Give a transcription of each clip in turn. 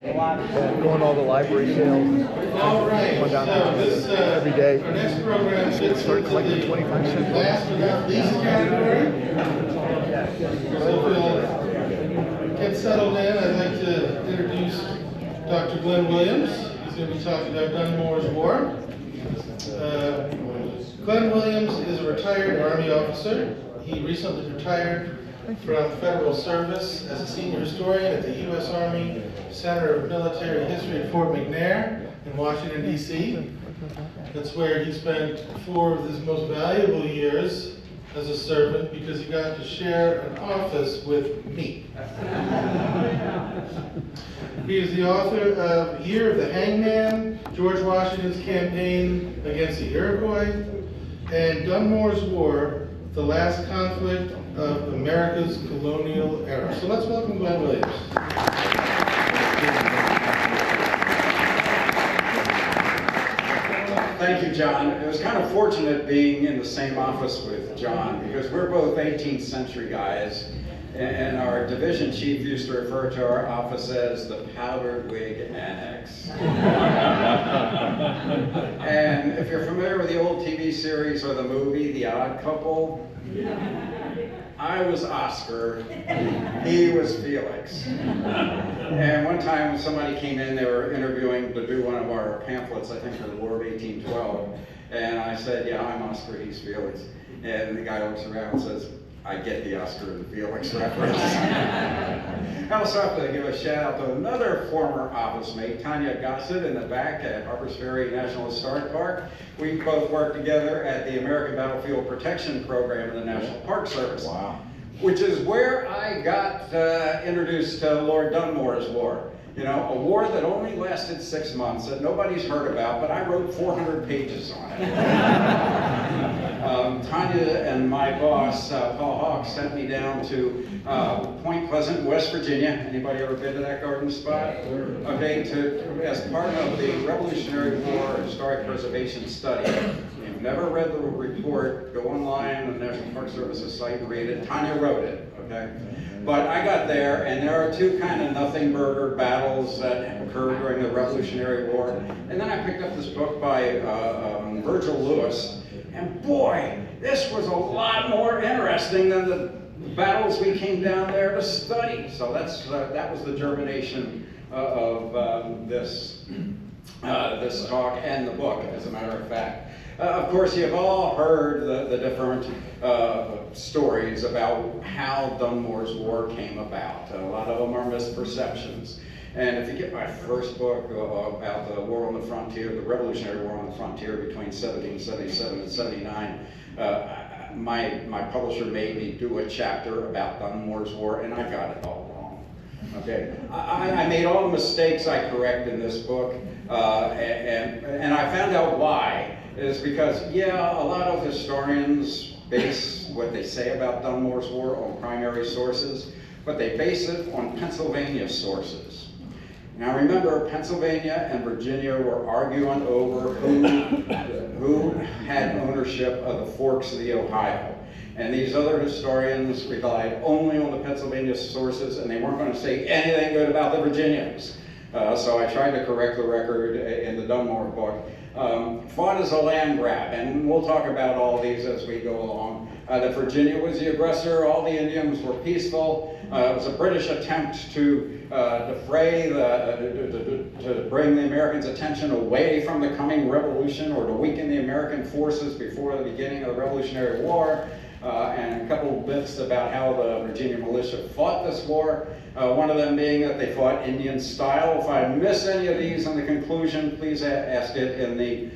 Going to all the library sales. All right, Going down so this every day. our next program fits Start into collecting the 25 cents. last but not least category. So if you'll get settled in, I'd like to introduce Dr. Glenn Williams. He's going to be talking about Dunmore's War. Glenn Williams is a retired Army officer. He recently retired from federal service as a senior historian at the U.S. Army Center of Military History at Fort McNair in Washington, D.C. That's where he spent 4 of his most valuable years as a servant because he got to share an office with me. He is the author of Year of the Hangman, George Washington's Campaign Against the Iroquois, and Dunmore's War, the Last Conflict of America's Colonial Era. So let's welcome Glenn Williams. Thank you, John. It was kind of fortunate being in the same office with John because we're both 18th century guys, and our division chief used to refer to our office as the Powdered Wig Annex. And if you're familiar with the old TV series or the movie, The Odd Couple, I was Oscar, he was Felix. And one time somebody came in, they were interviewing to do one of our pamphlets, I think for the War of 1812, and I said, yeah, I'm Oscar, he's Felix. And the guy looks around and says, I get the Oscar and Felix reference. I also have to give a shout out to another former office mate, Tanya Gossett, in the back at Harpers Ferry National Historic Park. We both worked together at the American Battlefield Protection Program in the National Park Service. Wow. Which is where I got introduced to Lord Dunmore's War. You know, a war that only lasted 6 months, that nobody's heard about, but I wrote 400 pages on it. Tanya and my boss, Paul Hawks, sent me down to Point Pleasant, West Virginia. Anybody ever been to that garden spot? Okay, as part of the Revolutionary War Historic Preservation Study. If you've never read the report, go online on the National Park Service's site and read it. Tanya wrote it, okay? But I got there, and there are 2 kind of nothing burger battles that occurred during the Revolutionary War. And then I picked up this book by Virgil Lewis, and boy, this was a lot more interesting than the battles we came down there to study. So that was the germination of this talk and the book, as a matter of fact. Of course, you've all heard the different stories about how Dunmore's War came about. A lot of them are misperceptions. And if you get my first book about the war on the frontier, the Revolutionary War on the frontier between 1777 and 79, my publisher made me do a chapter about Dunmore's War, and I got it all wrong. Okay, I made all the mistakes I correct in this book, and I found out why. Is because, yeah, a lot of historians base what they say about Dunmore's War on primary sources, but they base it on Pennsylvania sources. Now remember, Pennsylvania and Virginia were arguing over who had ownership of the forks of the Ohio. And these other historians relied only on the Pennsylvania sources, and they weren't going to say anything good about the Virginians. So I tried to correct the record in the Dunmore book. Fought as a land grab, and we'll talk about all these as we go along. That Virginia was the aggressor, all the Indians were peaceful. It was a British attempt to defray, to bring the Americans' attention away from the coming revolution, or to weaken the American forces before the beginning of the Revolutionary War. And a couple of bits about how the Virginia militia fought this war. One of them being that they fought Indian style. If I miss any of these in the conclusion, please ask it in the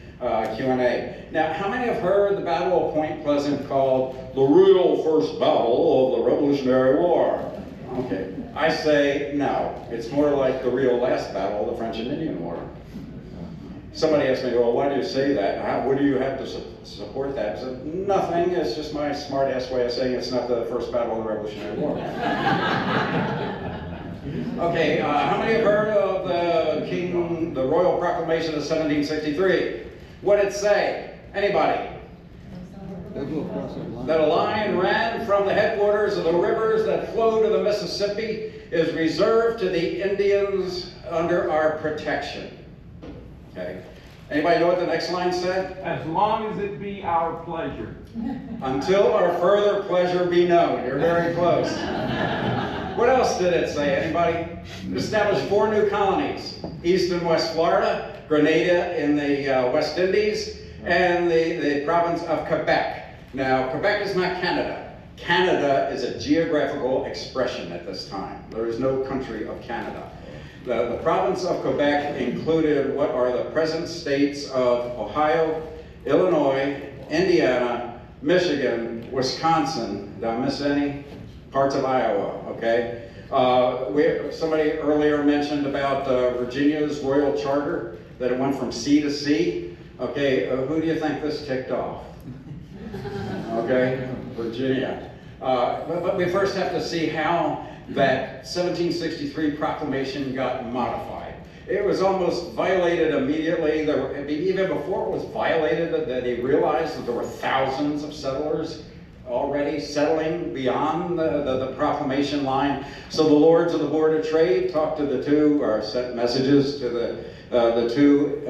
Q&A. Now, how many have heard the Battle of Point Pleasant called the real first battle of the Revolutionary War? Okay, I say no. It's more like the real last battle of the French and Indian War. Somebody asked me, well, why do you say that? What do you have to support that? I said, nothing. It's just my smart-ass way of saying it's not the first battle of the Revolutionary War. Okay, how many have heard of the Royal Proclamation of 1763? What did it say? Anybody? That a line ran from the headwaters of the rivers that flow to the Mississippi is reserved to the Indians under our protection. Okay. Anybody know what the next line said? As long as it be our pleasure. Until our further pleasure be known. You're very close. What else did it say? Anybody? Established 4 new colonies. East and West Florida, Grenada in the West Indies, and the province of Quebec. Now, Quebec is not Canada. Canada is a geographical expression at this time. There is no country of Canada. The province of Quebec included what are the present states of Ohio, Illinois, Indiana, Michigan, Wisconsin. Did I miss any? Parts of Iowa, okay? Somebody earlier mentioned about Virginia's royal charter, that it went from sea to sea. Okay, who do you think this ticked off? Okay, Virginia. But we first have to see how that 1763 proclamation got modified. It was almost violated immediately. Even before it was violated, that they realized that there were thousands of settlers already settling beyond the proclamation line. So the lords of the Board of Trade talked to the two, or sent messages to the two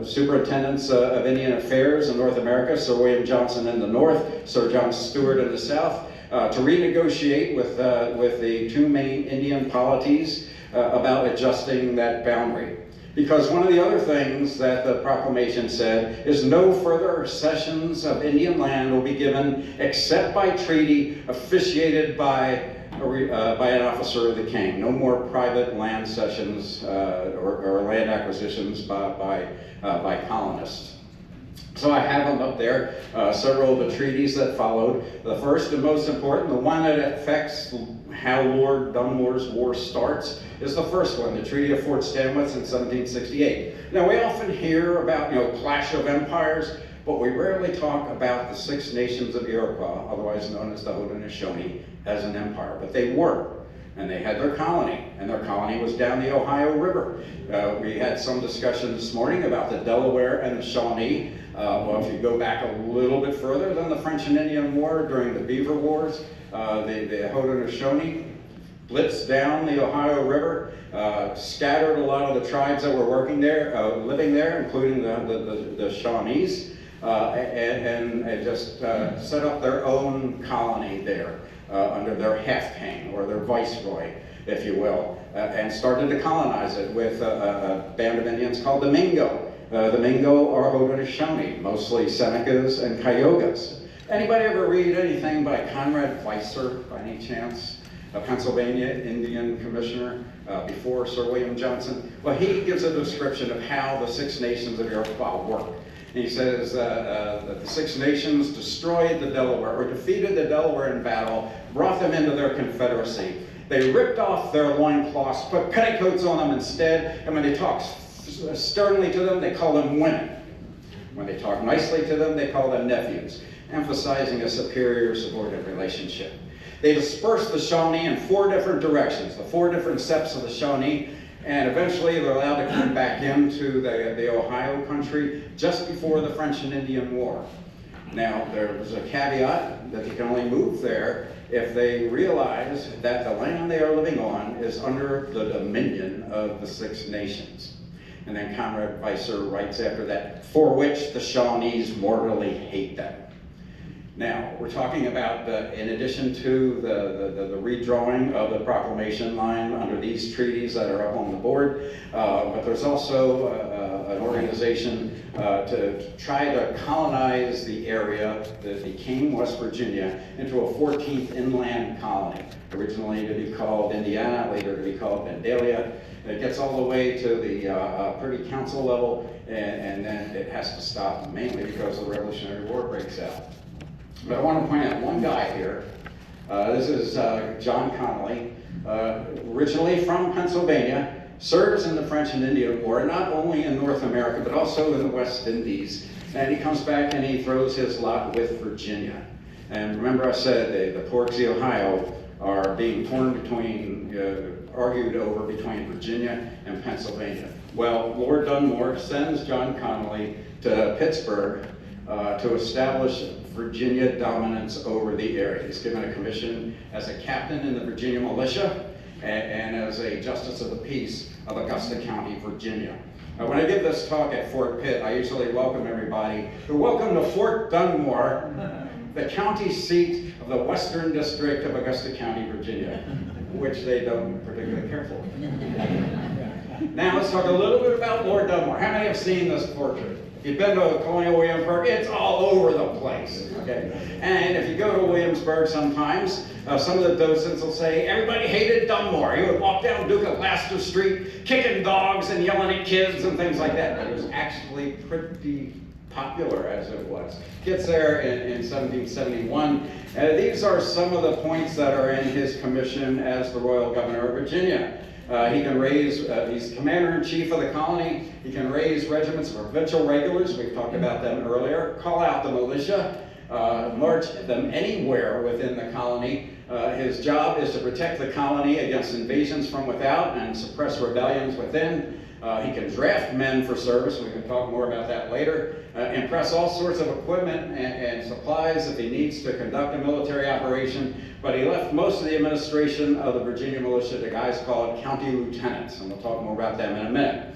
superintendents of Indian Affairs in North America, Sir William Johnson in the north, Sir John Stuart in the south, to renegotiate with the 2 main Indian polities about adjusting that boundary. Because one of the other things that the proclamation said is no further cessions of Indian land will be given except by treaty officiated by an officer of the king. No more private land cessions or land acquisitions by colonists. So I have them up there, several of the treaties that followed. The first and most important, the one that affects how Lord Dunmore's war starts, is the first one, the Treaty of Fort Stanwix in 1768. Now we often hear about, clash of empires, but we rarely talk about the 6 nations of Iroquois, otherwise known as the Haudenosaunee, as an empire. But they were, and they had their colony, and their colony was down the Ohio River. We had some discussion this morning about the Delaware and the Shawnee. Well, if you go back a little bit further than the French and Indian War during the Beaver Wars, the Haudenosaunee blitzed down the Ohio River, scattered a lot of the tribes that were working there, living there, including the Shawnees, and just set up their own colony there under their half-king, or their viceroy, if you will, and started to colonize it with a band of Indians called the Mingo. The Mingo are Haudenosaunee, mostly Senecas and Cayugas. Anybody ever read anything by Conrad Weiser, by any chance? A Pennsylvania Indian commissioner before Sir William Johnson? Well, he gives a description of how the 6 nations of Iroquois work. And he says that the 6 nations destroyed the Delaware, or defeated the Delaware in battle, brought them into their confederacy. They ripped off their loincloths, put petticoats on them instead, and when they talk sternly to them, they call them women. When they talk nicely to them, they call them nephews, emphasizing a superior subordinate relationship. They dispersed the Shawnee in 4 different directions, the 4 different septs of the Shawnee, and eventually they're allowed to come back into the Ohio country just before the French and Indian War. Now, there was a caveat that they can only move there if they realize that the land they are living on is under the dominion of the 6 nations. And then Conrad Weiser writes after that, for which the Shawnees mortally hate them. Now, we're talking about, in addition to the redrawing of the proclamation line under these treaties that are up on the board, but there's also an organization to try to colonize the area that became West Virginia into a 14th inland colony, originally to be called Indiana, later to be called Vandalia. It gets all the way to the Privy Council level, and then it has to stop, mainly because the Revolutionary War breaks out. But I want to point out one guy here. This is John Connolly, originally from Pennsylvania, serves in the French and Indian War, not only in North America, but also in the West Indies. And he comes back and he throws his lot with Virginia. And remember I said the ports of Ohio are being torn between, argued over between Virginia and Pennsylvania. Well, Lord Dunmore sends John Connolly to Pittsburgh to establish Virginia dominance over the area. He's given a commission as a captain in the Virginia militia, and as a Justice of the Peace of Augusta County, Virginia. When I give this talk at Fort Pitt, I usually welcome everybody to welcome to Fort Dunmore, the county seat of the Western District of Augusta County, Virginia, which they don't particularly care for. Now let's talk a little bit about Lord Dunmore. How many have seen this portrait? If you've been to Colonial Williamsburg, it's all over the place, okay? And if you go to Williamsburg sometimes, some of the docents will say, everybody hated Dunmore. He would walk down Duke of Gloucester Street, kicking dogs and yelling at kids and things like that. But it was actually pretty popular as it was. Gets there in 1771. These are some of the points that are in his commission as the Royal Governor of Virginia. He can raise, he's commander-in-chief of the colony. He can raise regiments of provincial regulars. We've talked about them earlier. Call out the militia. March them anywhere within the colony. His job is to protect the colony against invasions from without and suppress rebellions within. He can draft men for service. We can talk more about that later. Impress all sorts of equipment and supplies if he needs to conduct a military operation. But he left most of the administration of the Virginia militia to guys called county lieutenants, and we'll talk more about them in a minute.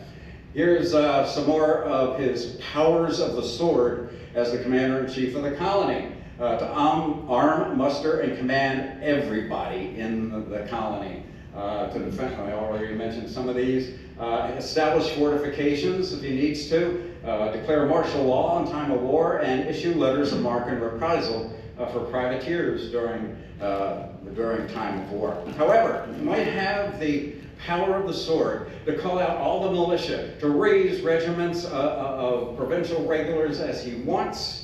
Here's some more of his powers of the sword as the commander-in-chief of the colony. To arm, muster, and command everybody in the colony. To defend, I already mentioned some of these. Establish fortifications if he needs to. Declare martial law in time of war, and issue letters of marque and reprisal for privateers during time of war. However, he might have the power of the sword to call out all the militia, to raise regiments of provincial regulars as he wants,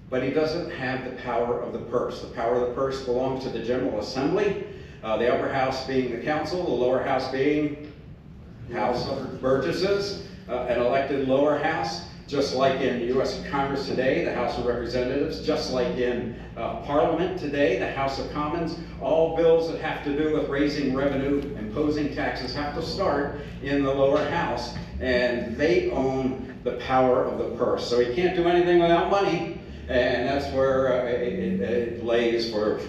but he doesn't have the power of the purse. The power of the purse belongs to the General Assembly, the upper house being the council, the lower house being House of Burgesses, an elected lower house, just like in U.S. Congress today, the House of Representatives, just like in Parliament today, the House of Commons. All bills that have to do with raising revenue, imposing taxes, have to start in the lower house, and they own the power of the purse. So he can't do anything without money, and that's where it lays for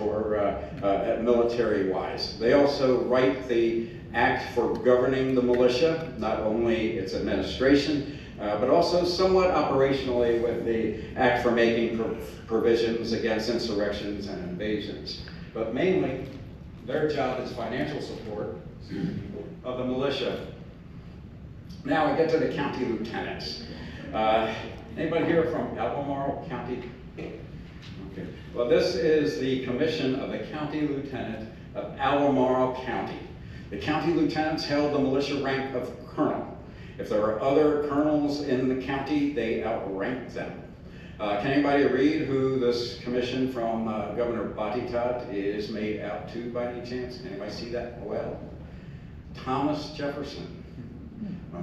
military-wise. They also write the act for governing the militia, not only its administration, but also somewhat operationally with the act for making provisions against insurrections and invasions. But mainly, their job is financial support of the militia. Now we get to the county lieutenants. Anybody here from Albemarle County? Okay. Well, this is the commission of the county lieutenant of Albemarle County. The county lieutenants held the militia rank of colonel. If there are other colonels in the county, they outrank them. Can anybody read who this commission from Governor Batitat is made out to by any chance? Anybody see that? Well, Thomas Jefferson.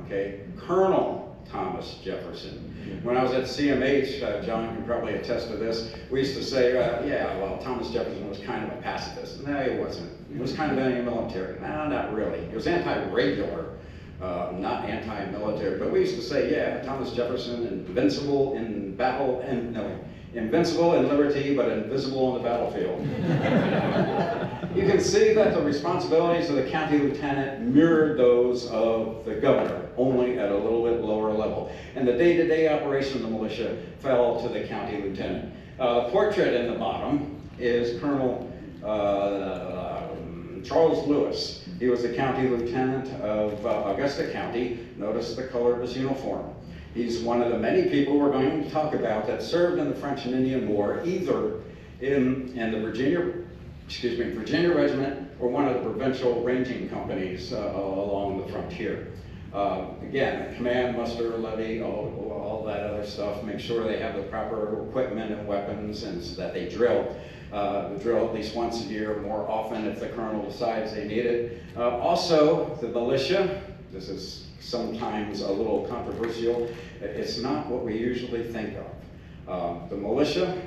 Okay, Colonel Thomas Jefferson. When I was at CMH, John can probably attest to this, we used to say, yeah, well, Thomas Jefferson was kind of a pacifist. No, he wasn't. He was kind of anti-military. No, not really. He was anti-regular, not anti-military. But we used to say, yeah, Thomas Jefferson, invincible in battle, and no, invincible in liberty, but invisible on the battlefield. You can see that the responsibilities of the county lieutenant mirrored those of the governor, only at a little bit lower level. And the day-to-day operation of the militia fell to the county lieutenant. The portrait in the bottom is Colonel Charles Lewis. He was the county lieutenant of Augusta County. Notice the color of his uniform. He's one of the many people we're going to talk about that served in the French and Indian War, either in the Virginia Regiment or one of the provincial ranging companies along the frontier. Again, command, muster, levy, all that other stuff. Make sure they have the proper equipment and weapons, and so that they drill. Drill at least once a year, more often if the colonel decides they need it. Also, the militia. This is sometimes a little controversial. It's not what we usually think of. The militia,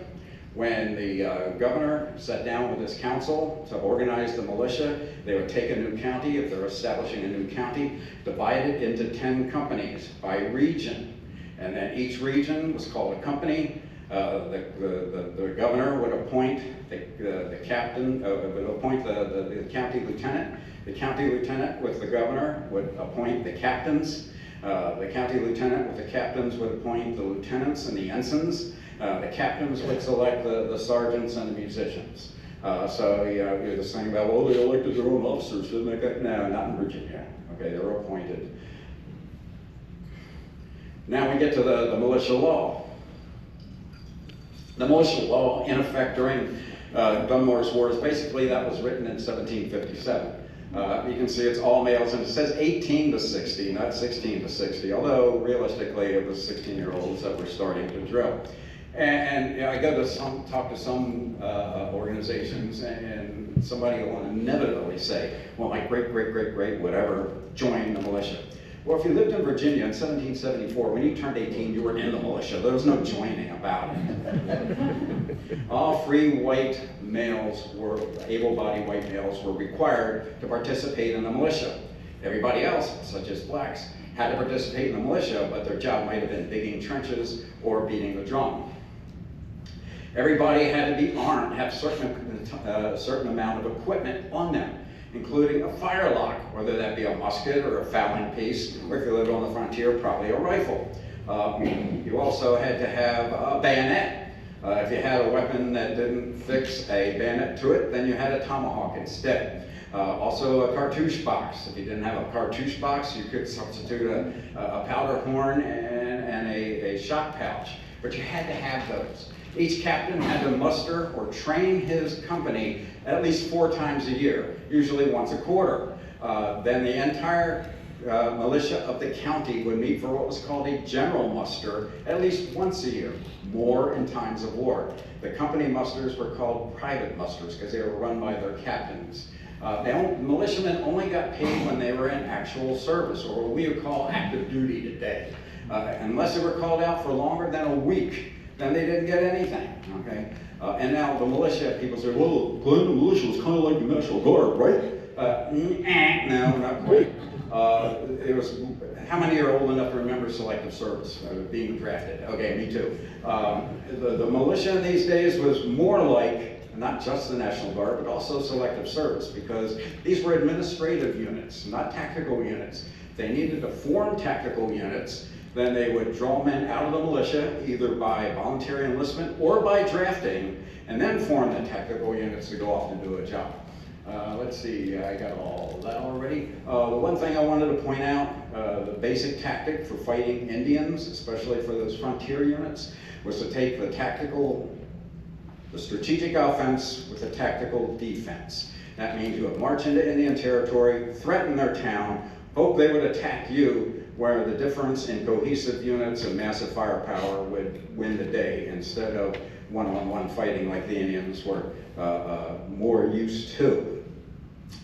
when the governor sat down with his council to organize the militia, they would take a new county, if they're establishing a new county, divide it into 10 companies by region. And then each region was called a company. The governor would appoint the captain, would appoint the county lieutenant. The county lieutenant with the governor would appoint the captains. The county lieutenant with the captains would appoint the lieutenants and the ensigns. The captains would select the sergeants and the musicians. So you're just saying about, well, they elected their own officers, didn't they? No, not in Virginia. Okay, they were appointed. Now we get to the militia law. The militia law, in effect during Dunmore's Wars, basically that was written in 1757. You can see it's all males, and it says 18 to 60, not 16 to 60, although realistically it was 16-year-olds that were starting to drill. And I go to talk to some organizations, and somebody will inevitably say, well, my great, whatever, joined the militia. Well, if you lived in Virginia in 1774, when you turned 18, you were in the militia. There was no joining about it. All free white males were, able-bodied white males were required to participate in the militia. Everybody else, such as blacks, had to participate in the militia, but their job might have been digging trenches or beating the drum. Everybody had to be armed, have a certain amount of equipment on them, including a firelock, whether that be a musket or a fowling piece, or if you lived on the frontier, probably a rifle. You also had to have a bayonet. If you had a weapon that didn't fix a bayonet to it, then you had a tomahawk instead. Also a cartouche box. If you didn't have a cartouche box, you could substitute a powder horn and a shot pouch. But you had to have those. Each captain had to muster or train his company at least 4 times a year, usually once a quarter. Then the entire militia of the county would meet for what was called a general muster at least once a year, more in times of war. The company musters were called private musters because they were run by their captains. Militiamen only got paid when they were in actual service, or what we would call active duty today. Unless they were called out for longer than a week, then they didn't get anything, okay? And now the militia, people say, well, Glenn, the militia was kind of like the National Guard, right? No, not quite. It was, how many are old enough to remember selective service, being drafted? Okay, me too. The militia in these days was more like, not just the National Guard, but also selective service, because these were administrative units, not tactical units. They needed to form tactical units. Then they would draw men out of the militia, either by voluntary enlistment or by drafting, and then form the tactical units to go off and do a job. Let's see, I got all that already. The one thing I wanted to point out, the basic tactic for fighting Indians, especially for those frontier units, was to take the strategic offense with the tactical defense. That means you would march into Indian territory, threaten their town, hope they would attack you, where the difference in cohesive units and massive firepower would win the day instead of one-on-one fighting like the Indians were more used to.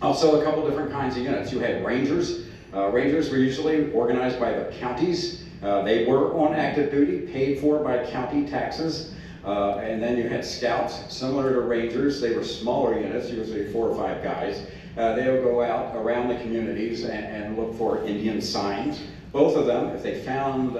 Also, a couple different kinds of units. You had Rangers. Rangers were usually organized by the counties. They were on active duty, paid for by county taxes. And then you had Scouts, similar to Rangers. They were smaller units, usually 4 or 5 guys. They would go out around the communities and look for Indian signs. Both of them, if they found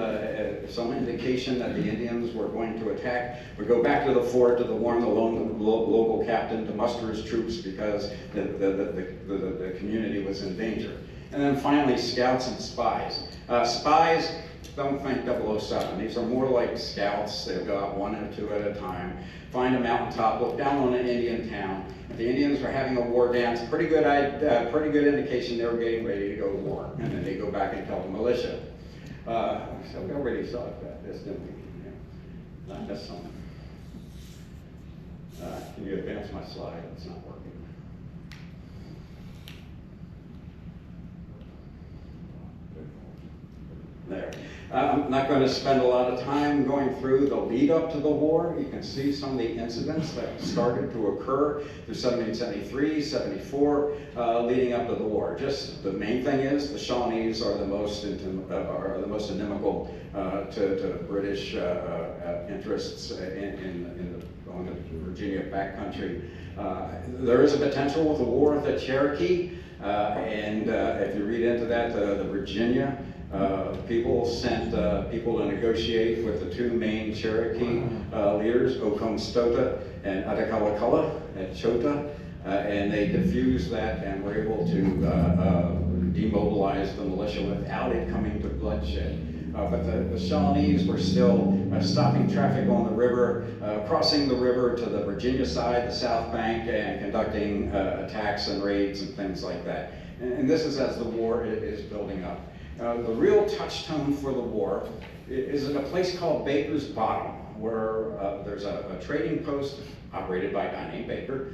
some indication that the Indians were going to attack, would go back to the fort to warn the local captain to muster his troops because the community was in danger. And then finally, Scouts and Spies. Spies, don't think 007. These are more like Scouts. They'll go out 1 or 2 at a time, find a mountaintop, look down on an Indian town. If the Indians were having a war dance, pretty good indication they were getting ready to go to war. And then they go back and tell the militia. So we already saw this, didn't we? Yeah. I missed something. Can you advance my slide? It's not working. There. I'm not going to spend a lot of time going through the lead up to the war. You can see some of the incidents that started to occur through 1773, 74, leading up to the war. Just the main thing is the Shawnees are the most inimical to British interests on the Virginia backcountry. There is a potential with the War of the Cherokee, and if you read into that, the Virginia People sent people to negotiate with the two main Cherokee leaders, Okomstota and Atakalakala at Chota, and they diffused that and were able to demobilize the militia without it coming to bloodshed. But the Shawnees were still stopping traffic on the river, crossing the river to the Virginia side, the South Bank, and conducting attacks and raids and things like that. And this is as the war is building up. The real touchstone for the war is at a place called Baker's Bottom, where there's a trading post operated by a guy named Baker,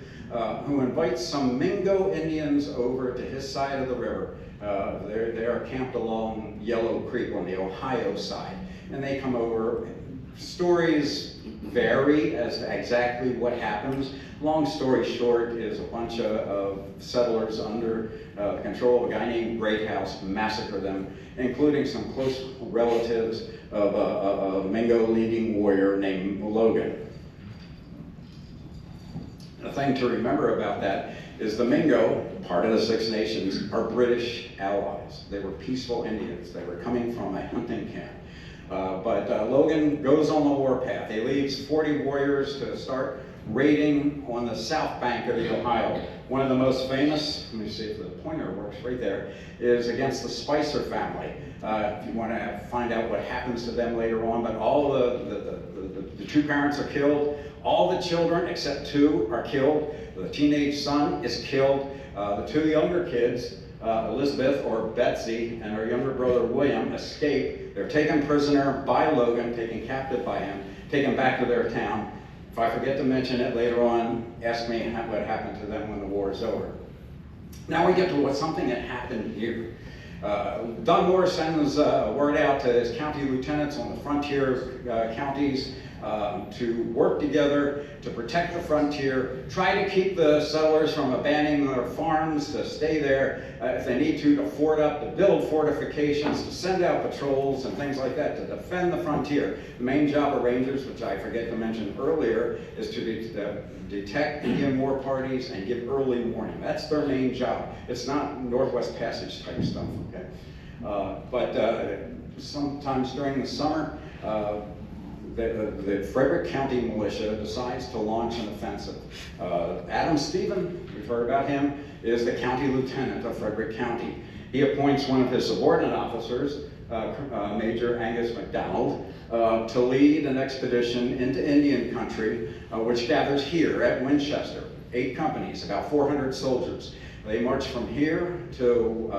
who invites some Mingo Indians over to his side of the river. They are camped along Yellow Creek on the Ohio side, and they come over. Stories vary as to exactly what happens. Long story short is a bunch of settlers under control of a guy named Greathouse massacre them, including some close relatives of a Mingo leading warrior named Logan. The thing to remember about that is the Mingo, part of the Six Nations, are British allies. They were peaceful Indians. They were coming from a hunting camp. But Logan goes on the warpath. He leads 40 warriors to start raiding on the south bank of the Ohio. One of the most famous, let me see if the pointer works right there, is against the Spicer family. If you want to find out what happens to them later on, but all the two parents are killed. All the children except two are killed. The teenage son is killed. The two younger kids, Elizabeth or Betsy and her younger brother William, escape. They're taken prisoner by Logan, taken captive by him, taken back to their town. If I forget to mention it later on, ask me what happened to them when the war is over. Now we get to something that happened here. Dunmore sends word out to his county lieutenants on the frontier counties to work together to protect the frontier, try to keep the settlers from abandoning their farms, to stay there if they need to fort up, to build fortifications, to send out patrols and things like that, to defend the frontier. The main job of rangers, which I forget to mention earlier, is to detect Indian war parties and give early warning. That's their main job. It's not Northwest Passage type stuff, okay? But sometimes during the summer, the Frederick County militia decides to launch an offensive. Adam Stephen, we've heard about him, is the county lieutenant of Frederick County. He appoints one of his subordinate officers, Major Angus MacDonald, to lead an expedition into Indian country, which gathers here at Winchester. 8 companies, about 400 soldiers. They march from here to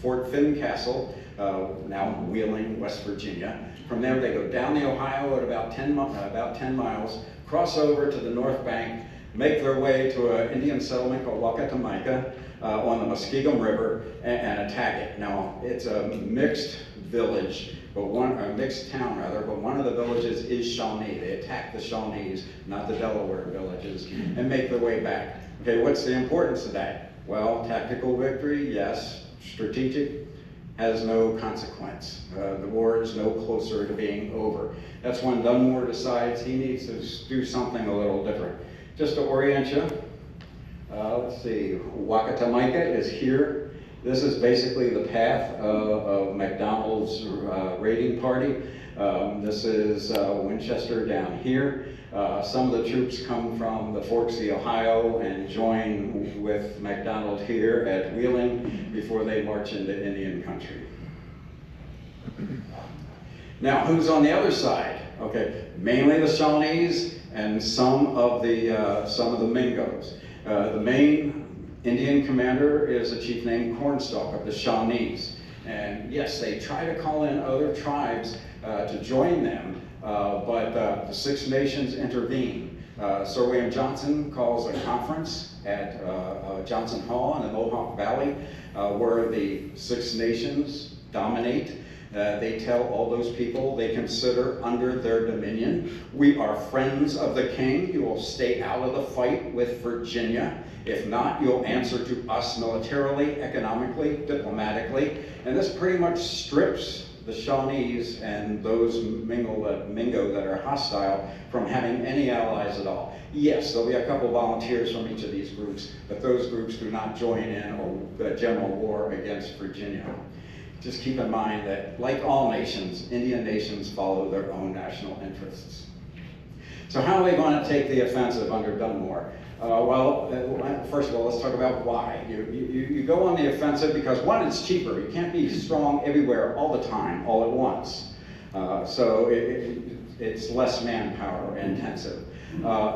Fort Fincastle, now Wheeling, West Virginia. From there, they go down the Ohio at about 10 miles, cross over to the north bank, make their way to an Indian settlement called Wakatamika on the Muskegum River, and attack it. Now, it's a mixed village, but a mixed town rather, but one of the villages is Shawnee. They attack the Shawnees, not the Delaware villages, and make their way back. Okay, what's the importance of that? Well, tactical victory, yes. Strategic, has no consequence. The war is no closer to being over. That's when Dunmore decides he needs to do something a little different. Just to orient you, let's see, Wakatamika is here. This is basically the path of MacDonald's raiding party. This is Winchester down here. Some of the troops come from the forks of the Ohio and join with MacDonald here at Wheeling before they march into Indian country. Now, who's on the other side? Okay, mainly the Shawnees and some of the Mingos. The main Indian commander is a chief named Cornstalk of the Shawnees. And yes, they try to call in other tribes to join them, but the Six Nations intervene. Sir William Johnson calls a conference at Johnson Hall in the Mohawk Valley, where the Six Nations dominate. They tell all those people they consider under their dominion, we are friends of the king. You will stay out of the fight with Virginia. If not, you'll answer to us militarily, economically, diplomatically. And this pretty much strips the Shawnees and those Mingo that are hostile from having any allies at all. Yes, there'll be a couple volunteers from each of these groups, but those groups do not join in the general war against Virginia. just keep in mind that, like all nations, Indian nations follow their own national interests. So how are they going to take the offensive under Dunmore? First of all, let's talk about why. You go on the offensive because, one, it's cheaper. You can't be strong everywhere all the time, all at once. So it's less manpower intensive.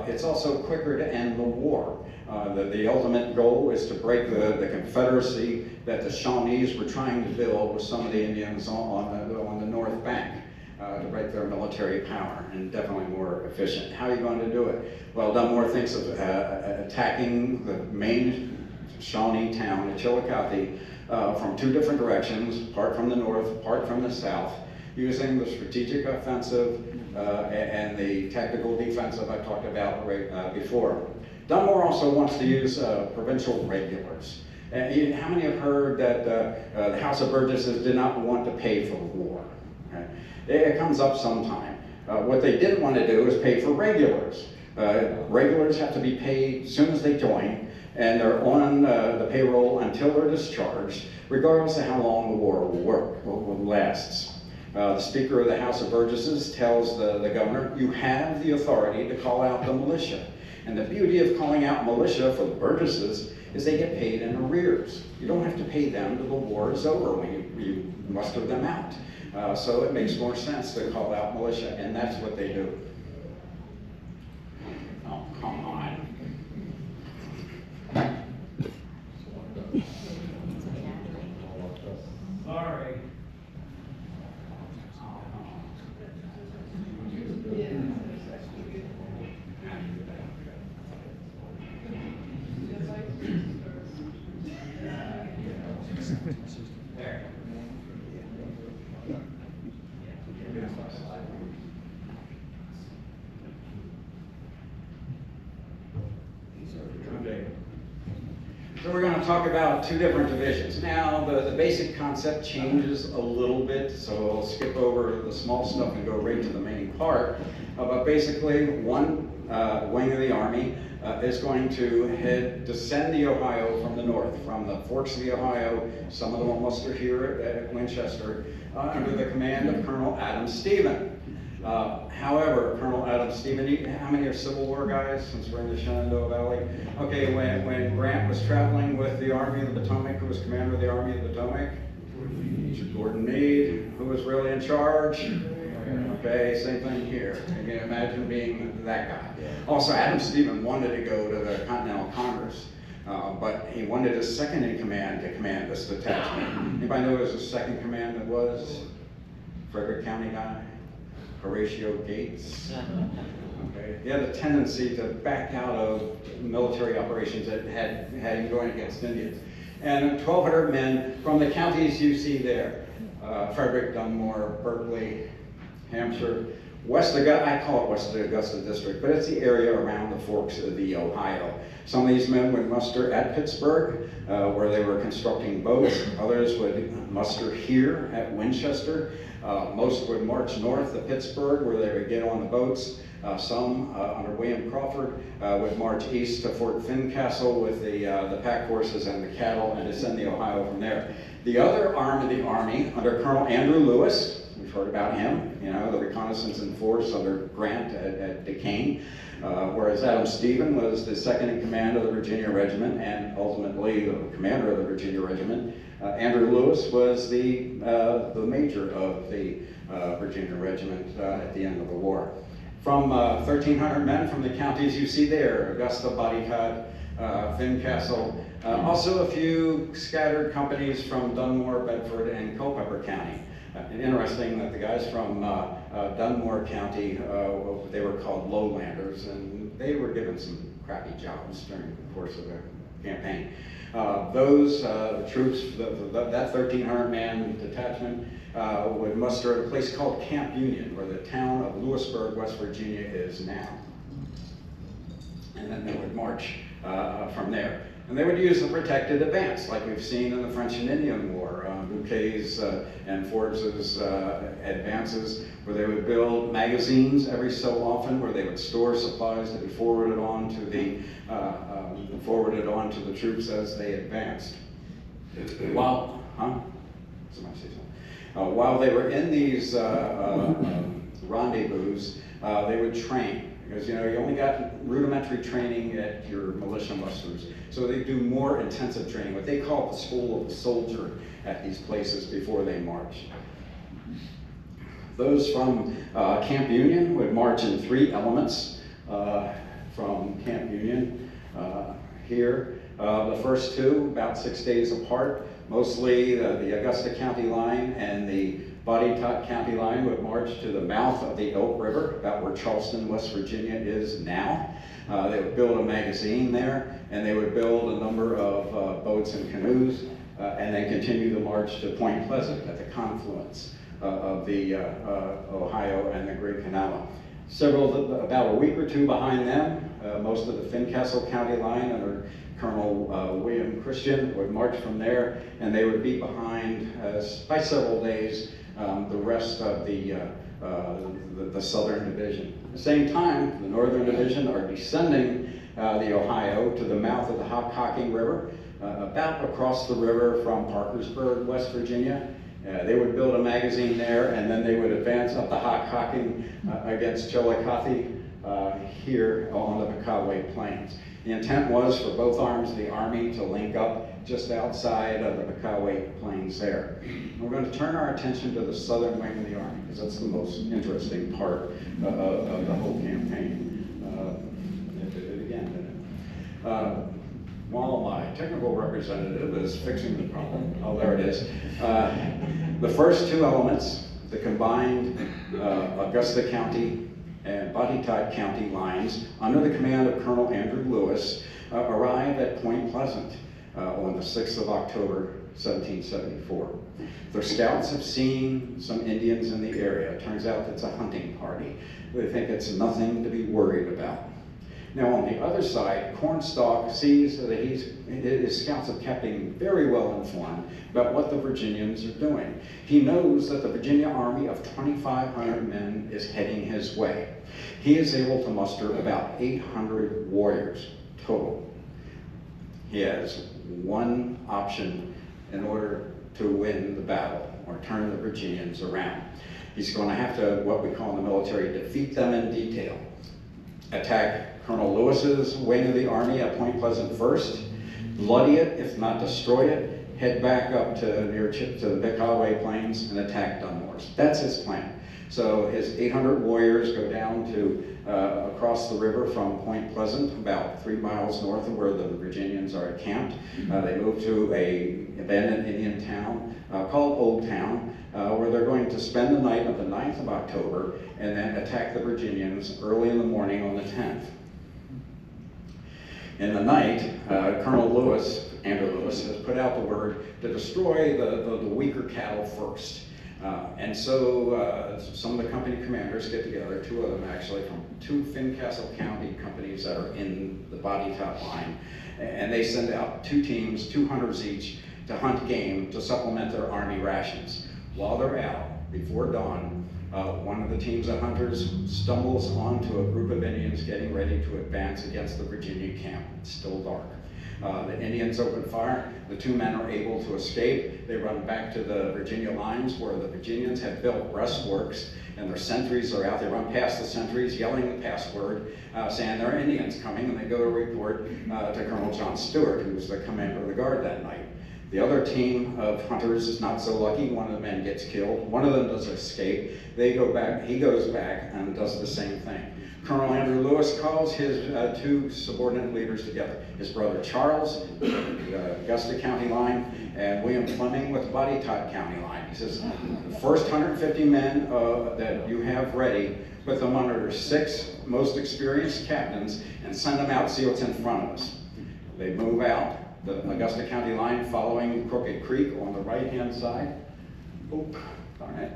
It's also quicker to end the war. The ultimate goal is to break the confederacy that the Shawnees were trying to build with some of the Indians on the north bank. To break their military power, and definitely more efficient. How are you going to do it? Well, Dunmore thinks of attacking the main Shawnee town of Chillicothe from two different directions, part from the north, part from the south, using the strategic offensive and the tactical defensive I talked about before. Dunmore also wants to use provincial regulars. How many have heard that the House of Burgesses did not want to pay for the war? Okay? It comes up sometime. What they didn't want to do is pay for regulars. Regulars have to be paid as soon as they join, and they're on the payroll until they're discharged, regardless of how long the war will last. The Speaker of the House of Burgesses tells the governor, you have the authority to call out the militia. And the beauty of calling out militia for the Burgesses is they get paid in arrears. You don't have to pay them till the war is over when you muster them out. So it makes more sense to call out militia, and that's what they do. Oh, come on. Sorry. There. So we're going to talk about two different divisions. Now, the basic concept changes a little bit, so I'll skip over the small stuff and go right to the main part. But basically, one wing of the Army is going to descend the Ohio from the north, from the forks of the Ohio. Some of them will muster here at Winchester, under the command of Colonel Adam Stephen. However, Colonel Adam Stephen, how many are Civil War guys, since we're in the Shenandoah Valley? Okay, when Grant was traveling with the Army of the Potomac, who was commander of the Army of the Potomac? Gordon Meade. Who was really in charge? Okay, same thing here. You can imagine being that guy. Also, Adam Stephen wanted to go to the Continental Congress, but he wanted his second in command to command this detachment. Anybody know who his second command was? Frederick County guy? Horatio Gates. Okay. He had a tendency to back out of military operations that had him going against Indians. And 1,200 men from the counties you see there, Frederick, Dunmore, Berkeley, Hampshire, West Augusta, I call it West Augusta District, but it's the area around the forks of the Ohio. Some of these men would muster at Pittsburgh, where they were constructing boats. Others would muster here at Winchester. Most would march north to Pittsburgh, where they would get on the boats. Some, under William Crawford, would march east to Fort Fincastle with the pack horses and the cattle and descend the Ohio from there. The other arm of the Army, under Colonel Andrew Lewis, we've heard about him, you know, the reconnaissance in force under Grant at Duquesne, whereas Adam Stephen was the second in command of the Virginia Regiment and ultimately the commander of the Virginia Regiment. Andrew Lewis was the major of the Virginia Regiment at the end of the war. From 1,300 men from the counties you see there, Augusta, Bodycut, Fincastle, also a few scattered companies from Dunmore, Bedford, and Culpeper County. Interesting that the guys from Dunmore County, they were called lowlanders, and they were given some crappy jobs during the course of the campaign. Those troops, that 1,300-man detachment, would muster at a place called Camp Union, where the town of Lewisburg, West Virginia is now. And then they would march from there. And they would use the protected advance, like we've seen in the French and Indian War, Bouquet's and Forbes's advances, where they would build magazines every so often, where they would store supplies to be forwarded on to the troops as they advanced. Well, Somebody say something. While they were in these rendezvous, they would train. Because, you know, you only got rudimentary training at your militia musters. So they do more intensive training, what they call the school of the soldier at these places before they march. Those from Camp Union would march in 3 elements from Camp Union here. The first 2, about 6 days apart, mostly the Augusta County line and the Body-Tot County line would march to the mouth of the Elk River, about where Charleston, West Virginia is now. They would build a magazine there, and they would build a number of boats and canoes, and then continue the march to Point Pleasant at the confluence of the Ohio and the Great Canal. About a week or 2 behind them, most of the Fincastle County line under Colonel William Christian would march from there, and they would be behind by several days the rest of the Southern Division. At the same time, the Northern Division are descending the Ohio to the mouth of the Hockhocking River, about across the river from Parkersburg, West Virginia. They would build a magazine there, and then they would advance up the Hockhocking against Chillicothe here on the Pickaway Plains. The intent was for both arms of the Army to link up just outside of the Pickaway Plains there. We're going to turn our attention to the southern wing of the Army, because that's the most interesting part of the whole campaign. It did it again, didn't it? While my technical representative is fixing the problem, oh, there it is. The first 2 elements, the combined Augusta County and Body-Tot County lines, under the command of Colonel Andrew Lewis, arrived at Point Pleasant on the 6th of October, 1774. Their scouts have seen some Indians in the area. It turns out it's a hunting party. They think it's nothing to be worried about. Now on the other side, Cornstalk sees that his scouts have kept him very well informed about what the Virginians are doing. He knows that the Virginia army of 2,500 men is heading his way. He is able to muster about 800 warriors total. He has one option in order to win the battle or turn the Virginians around. He's going to have to, what we call in the military, defeat them in detail. Attack Colonel Lewis's wing of the army at Point Pleasant first, bloody it, if not destroy it, head back up to the Pickaway Plains and attack Dunmore's. That's his plan. So his 800 warriors go down to across the river from Point Pleasant, about 3 miles north of where the Virginians are camped. They move to an abandoned Indian town called Old Town, where they're going to spend the night of the 9th of October and then attack the Virginians early in the morning on the 10th. In the night, Colonel Lewis, Andrew Lewis, has put out the word to destroy the weaker cattle first. And so some of the company commanders get together, 2 of them actually, from 2 Fincastle County companies that are in the Body-Tot line, and they send out 2 teams, 2 hunters each, to hunt game to supplement their army rations. While they're out, before dawn, one of the teams of hunters stumbles onto a group of Indians getting ready to advance against the Virginia camp. It's still dark. The Indians open fire. The 2 men are able to escape. They run back to the Virginia lines where the Virginians had built breastworks, and their sentries are out. They run past the sentries, yelling the password, saying there are Indians coming, and they go to report to Colonel John Stewart, who was the commander of the guard that night. The other team of hunters is not so lucky. One of the men gets killed. One of them does escape. They go back. He goes back and does the same thing. Colonel Andrew Lewis calls his 2 subordinate leaders together. His brother Charles, the Augusta County line, and William Fleming with the Body-Tot County line. He says, the first 150 men that you have ready, put them under 6 most experienced captains and send them out, see what's in front of us. They move out. The Augusta County line following Crooked Creek on the right-hand side. Oop, darn it.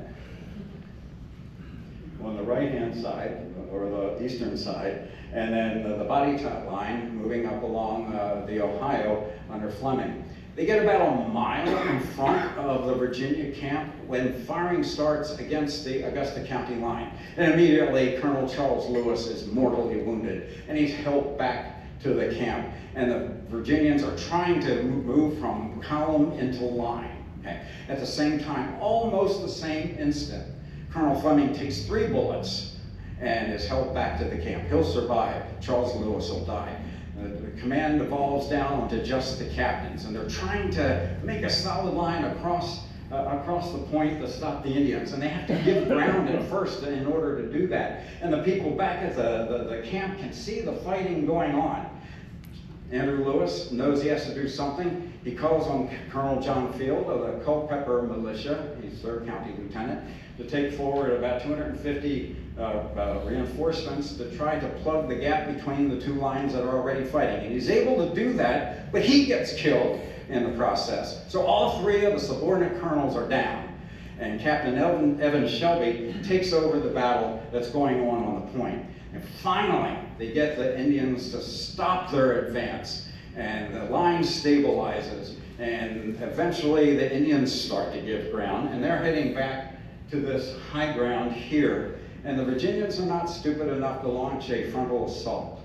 On the right-hand side, or the eastern side, and then the Body-Tot line moving up along the Ohio under Fleming. They get about a mile in front of the Virginia camp when firing starts against the Augusta County line. And immediately, Colonel Charles Lewis is mortally wounded, and he's helped back to the camp. And the Virginians are trying to move from column into line. Okay? At the same time, almost the same instant, Colonel Fleming takes 3 bullets and is held back to the camp. He'll survive. Charles Lewis will die. The command devolves down onto just the captains, and they're trying to make a solid line across the point to stop the Indians, and they have to give ground at first in order to do that. And the people back at the camp can see the fighting going on. Andrew Lewis knows he has to do something. He calls on Colonel John Field of the Culpeper Militia, he's 3rd County Lieutenant, to take forward about 250 reinforcements to try to plug the gap between the 2 lines that are already fighting. And he's able to do that, but he gets killed in the process. So all 3 of the subordinate colonels are down. And Captain Evan Shelby takes over the battle that's going on the point. And finally, they get the Indians to stop their advance. And the line stabilizes. And eventually the Indians start to give ground. And they're heading back to this high ground here. And the Virginians are not stupid enough to launch a frontal assault.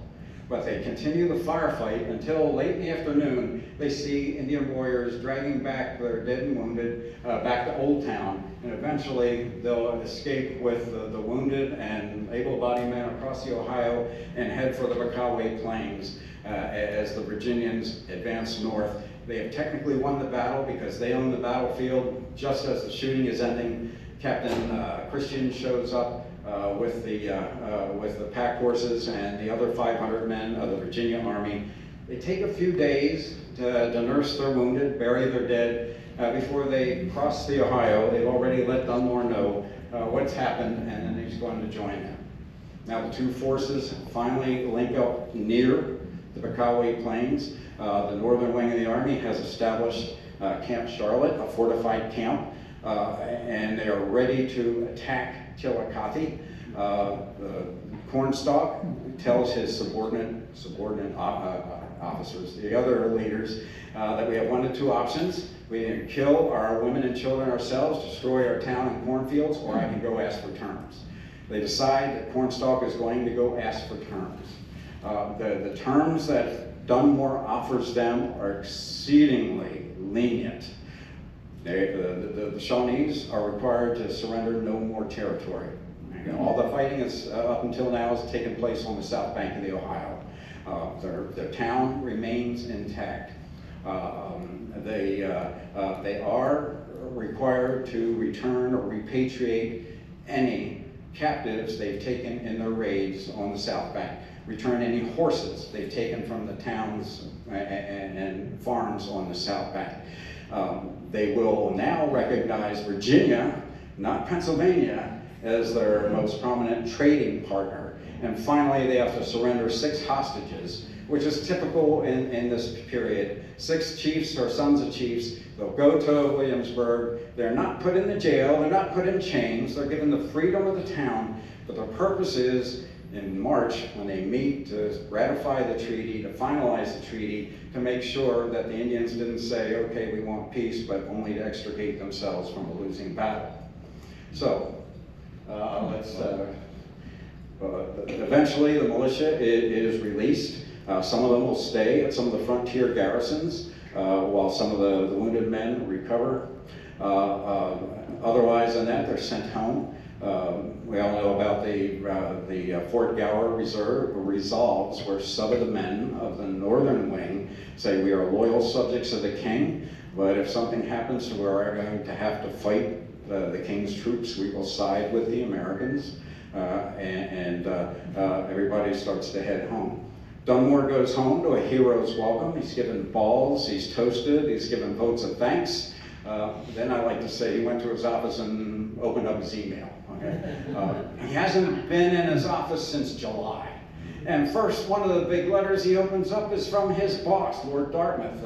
But they continue the firefight until late in the afternoon, they see Indian warriors dragging back their dead and wounded back to Old Town. And eventually they'll escape with the wounded and able-bodied men across the Ohio and head for the Bacaway Plains as the Virginians advance north. They have technically won the battle because they own the battlefield. Just as the shooting is ending, Captain Christian shows up with the pack horses and the other 500 men of the Virginia Army. They take a few days to nurse their wounded, bury their dead. Before they cross the Ohio, they've already let Dunmore know what's happened, and then he's going to join them. Now the 2 forces finally link up near the Bacaway Plains. The northern wing of the Army has established Camp Charlotte, a fortified camp, and they are ready to attack Chillicothe. Cornstalk tells his subordinate officers, the other leaders, that we have 1 of 2 options. We can kill our women and children ourselves, destroy our town and cornfields, or I can go ask for terms. They decide that Cornstalk is going to go ask for terms. The terms that Dunmore offers them are exceedingly lenient. The Shawnees are required to surrender no more territory. All the fighting is up until now has taken place on the south bank of the Ohio. Their town remains intact. They are required to return or repatriate any captives they've taken in their raids on the south bank. Return any horses they've taken from the towns and farms on the south bank. They will now recognize Virginia, not Pennsylvania, as their most prominent trading partner. And finally, they have to surrender 6 hostages, which is typical in this period. 6 chiefs or sons of chiefs. They'll go to Williamsburg. They're not put in the jail. They're not put in chains. They're given the freedom of the town. But the purpose is, in March, when they meet to ratify the treaty, to finalize the treaty, to make sure that the Indians didn't say, okay, we want peace, but only to extricate themselves from a losing battle. So, eventually the militia is released. Some of them will stay at some of the frontier garrisons while some of the wounded men recover. Otherwise than that, they're sent home. We all know about the Fort Gower resolves, where some of the men of the northern wing say, we are loyal subjects of the king, but if something happens to where we're going to have to fight the king's troops, we will side with the Americans, and everybody starts to head home. Dunmore goes home to a hero's welcome. He's given balls, he's toasted, he's given votes of thanks. Then I like to say he went to his office and opened up his email. Okay? He hasn't been in his office since July. And first, one of the big letters he opens up is from his boss, Lord Dartmouth,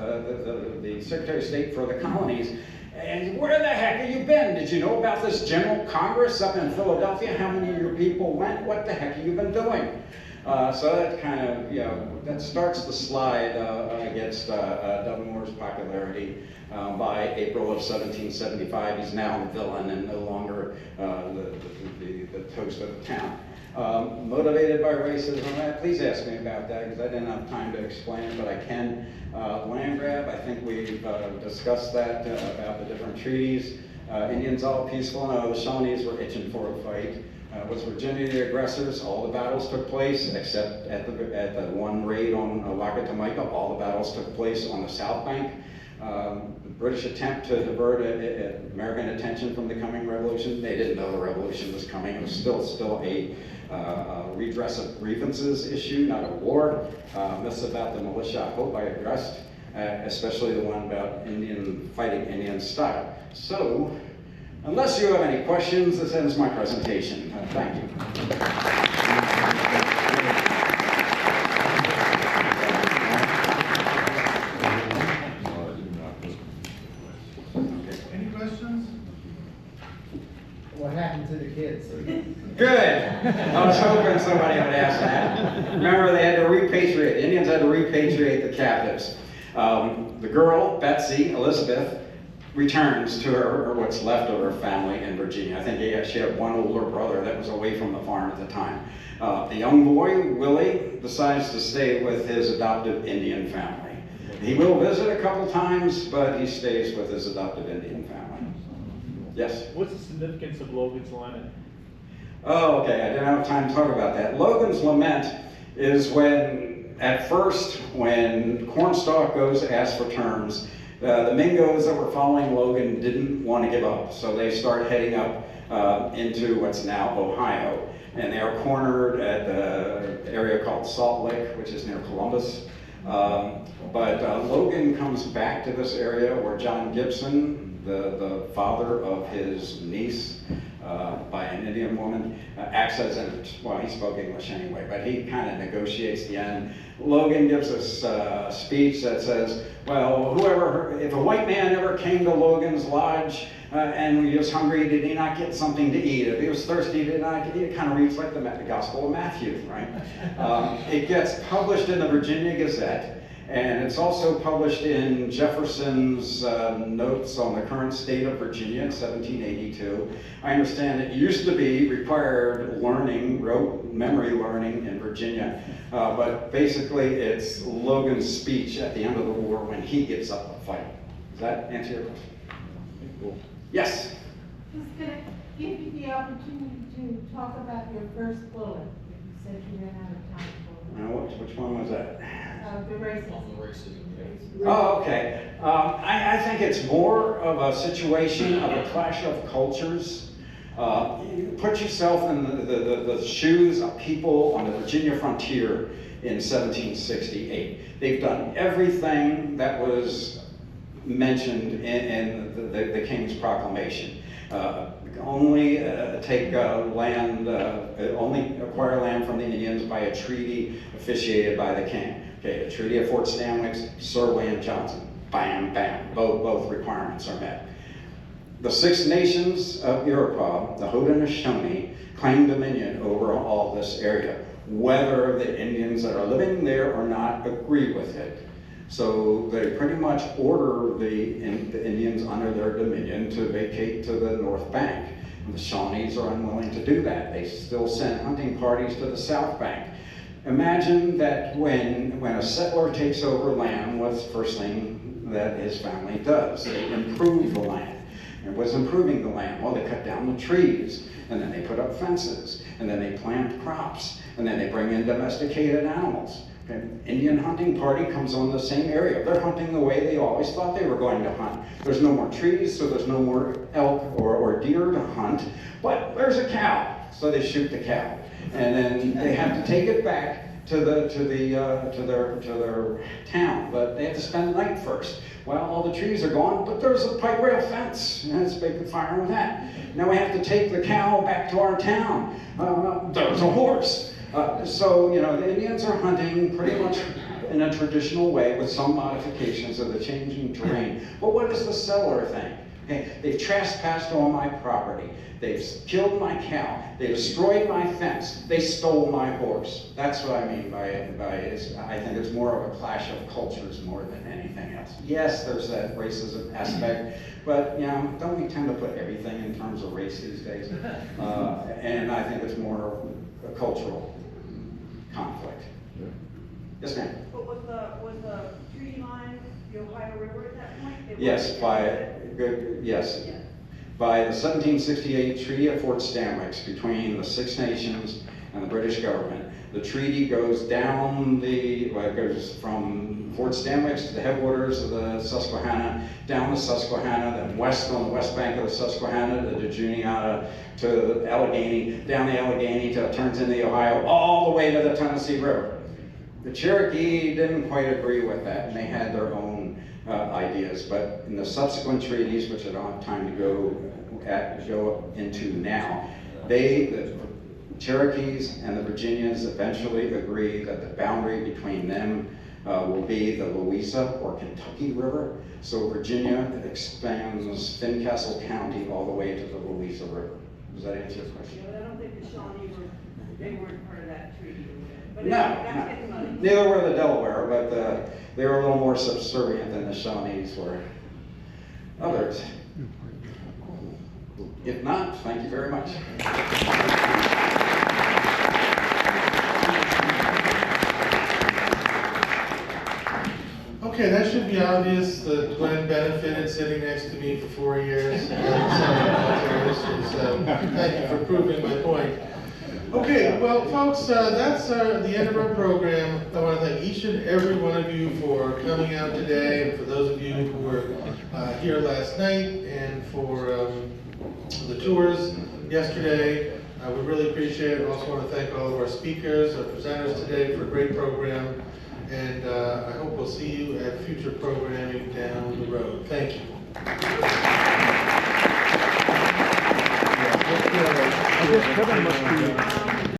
the Secretary of State for the Colonies. And where the heck have you been? Did you know about this General Congress up in Philadelphia? How many of your people went? What the heck have you been doing? So that kind of, that starts the slide against Dunmore's popularity. By April of 1775, he's now the villain and no longer the toast of the town. Motivated by racism, please ask me about that because I didn't have time to explain it, but I can. Land grab, I think we've discussed that about the different treaties. Indians all peaceful, no, the Shawnees were itching for a fight. Was Virginia the aggressors? All the battles took place except at the one raid on Wakatamika. All the battles took place on the South Bank. The British attempt to divert American attention from the coming revolution. They didn't know the revolution was coming. It was still a redress of grievances issue, not a war. Myths about the militia, I hope I addressed, especially the one about fighting Indian style. So, unless you have any questions, this ends my presentation. Thank you. Any questions? What happened to the kids? Good. I was hoping somebody would ask that. Remember, they had to repatriate. The Indians had to repatriate the captives. The girl, Betsy, Elizabeth, returns to her, or what's left of her family in Virginia. I think she had one older brother that was away from the farm at the time. The young boy, Willie, decides to stay with his adoptive Indian family. He will visit a couple times, but he stays with his adoptive Indian family. Yes? What's the significance of Logan's Lament? Oh, okay, I didn't have time to talk about that. Logan's Lament is when, at first, when Cornstalk goes to ask for terms, the Mingos that were following Logan didn't want to give up, so they start heading up into what's now Ohio. And they are cornered at the area called Salt Lake, which is near Columbus. But Logan comes back to this area where John Gibson, the father of his niece by an Indian woman, acts as well, he spoke English anyway, but he kind of negotiates the end. Logan gives us a speech that says, well, if a white man ever came to Logan's lodge and he was hungry, did he not get something to eat? If he was thirsty, did he not get it? It kind of reads like the Gospel of Matthew, right? It gets published in the Virginia Gazette. And it's also published in Jefferson's notes on the current state of Virginia in 1782. I understand it used to be required learning, memory learning in Virginia, but basically it's Logan's speech at the end of the war when he gives up the fight. Does that answer your question? Cool. Yes? Just gonna give you the opportunity to talk about your first bullet. You said you ran out of time for Which one was that? the racism. Oh, okay. I think it's more of a situation of a clash of cultures. You put yourself in the shoes of people on the Virginia frontier in 1768. They've done everything that was mentioned in the King's Proclamation. Only take land, only acquire land from the Indians by a treaty officiated by the King. Okay, the Treaty of Fort Stanwix, Sir William Johnson, bam, bam, both requirements are met. The Six Nations of Iroquois, the Haudenosaunee, claim dominion over all this area, whether the Indians that are living there or not agree with it. So they pretty much order the Indians under their dominion to vacate to the North Bank. And the Shawnees are unwilling to do that. They still send hunting parties to the South Bank. Imagine that when a settler takes over land, what's the first thing that his family does? They improve the land. And what's improving the land? Well, they cut down the trees, and then they put up fences, and then they plant crops, and then they bring in domesticated animals. An Indian hunting party comes on the same area. They're hunting the way they always thought they were going to hunt. There's no more trees, so there's no more elk or deer to hunt, but there's a cow, so they shoot the cow. And then they have to take it back to their town, but they have to spend the night first. Well, all the trees are gone, but there's a pipe rail fence. Let's make a fire on that. Now we have to take the cow back to our town. There's a horse. So, you know, the Indians are hunting pretty much in a traditional way with some modifications of the changing terrain. But what does the settler think? Okay? They've trespassed on my property. They've killed my cow. They destroyed my fence. They stole my horse. That's what I mean by it. I think it's more of a clash of cultures more than anything else. Yes, there's that racism aspect, but you know, don't we tend to put everything in terms of race these days? And I think it's more a cultural conflict. Yes, ma'am. But was the treaty line the Ohio River at that point? Yes, yes. Yeah. By the 1768 Treaty of Fort Stanwix between the Six Nations and the British government, the treaty goes down it goes from Fort Stanwix to the headwaters of the Susquehanna, down the Susquehanna, then west on the west bank of the Susquehanna to Juniata, to the Allegheny, down the Allegheny till it turns into the Ohio, all the way to the Tennessee River. The Cherokee didn't quite agree with that, and they had their own ideas, but in the subsequent treaties, which I don't have time to go into now, the Cherokees and the Virginians eventually agree that the boundary between them will be the Louisa or Kentucky River. So Virginia expands Fincastle County all the way to the Louisa River. Does that answer your question? Yeah, but I don't think the Shawnee they weren't part of that treaty. But No, that's getting money. neither were the Delaware, but they were a little more subservient than the Shawnees were. Others? If not, thank you very much. Okay, that should be obvious that Glenn benefited sitting next to me for 4 years. So thank you for proving my point. Okay, well, folks, that's the end of our program. I want to thank each and every one of you for coming out today, and for those of you who were here last night, and for the tours yesterday. We really appreciate it. I also want to thank all of our speakers, our presenters today for a great program. And I hope we'll see you at future programming down the road. Thank you. I guess Kevin must be